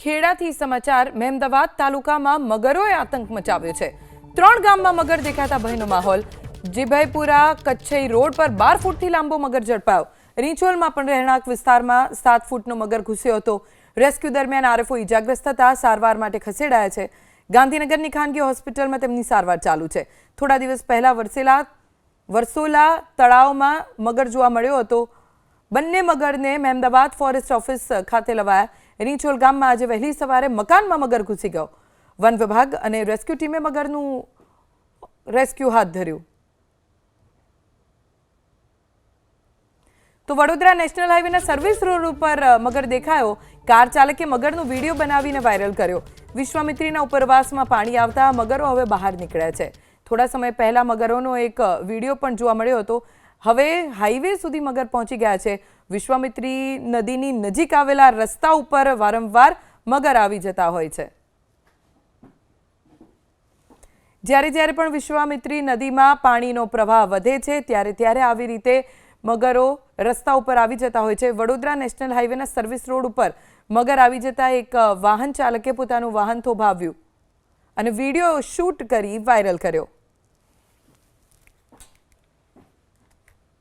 ખેડાથી સમાચાર મહેમદાવાદ તાલુકામાં મગરોએ આતંક મચાવ્યો છે। 3 ગામમાં મગર દેખાતા ભયનો માહોલ। જીભાઈપુરા કચ્છઈ રોડ પર 12 ફૂટથી લાંબો મગર ઝડપાયો। રીંછોલમાં પણ રહેણાંક વિસ્તારમાં 7 ફૂટનો મગર ઘૂસ્યો હતો। રેસ્ક્યુ દરમિયાન આરએફઓ ઇજાગ્રસ્ત થતા સારવાર માટે ખસેડાયા છે। ગાંધીનગરની ખાનગી હોસ્પિટલમાં તેમની સારવાર ચાલુ છે। થોડા દિવસ પહેલા વરસોલા તળાવમાં મગર જોવા મળ્યો હતો। બંને મગરને મહેમદાવાદ ફોરેસ્ટ ઓફિસ ખાતે લવાયા। રીંછોલ ગામમાં આજે વહેલી સવારે મકાનમાં મગર ઘૂસી ગયો। વન વિભાગ અને રેસ્ક્યુ ટીમે મગરનું રેસ્ક્યુ હાથ ધર્યું। તો વડોદરા નેશનલ હાઈવેના સર્વિસ રોડ ઉપર મગર દેખાયો। કાર ચાલકે મગરનો વિડીયો બનાવીને વાયરલ કર્યો। વિશ્વામિત્રીના ઉપરવાસમાં પાણી આવતા મગરો હવે બહાર નીકળ્યા છે। થોડા સમય પહેલા મગરોનો એક વિડીયો પણ જોવા મળ્યો હતો। હવે હાઈવે સુધી મગર પહોંચી ગયા છે। વિશ્વામિત્રી નદીની નજીક આવેલા રસ્તા ઉપર વારંવાર મગર આવી જતા હોય છે। જ્યારે પણ વિશ્વામિત્રી નદીમાં પાણીનો પ્રવાહ વધે છે ત્યારે આવી રીતે મગરો રસ્તા ઉપર આવી જતા હોય છે। વડોદરા નેશનલ હાઈવેના સર્વિસ રોડ ઉપર મગર આવી જતા એક વાહન ચાલકે પોતાનું વાહન થોભાવ્યું અને વિડીયો શૂટ કરી વાયરલ કર્યો।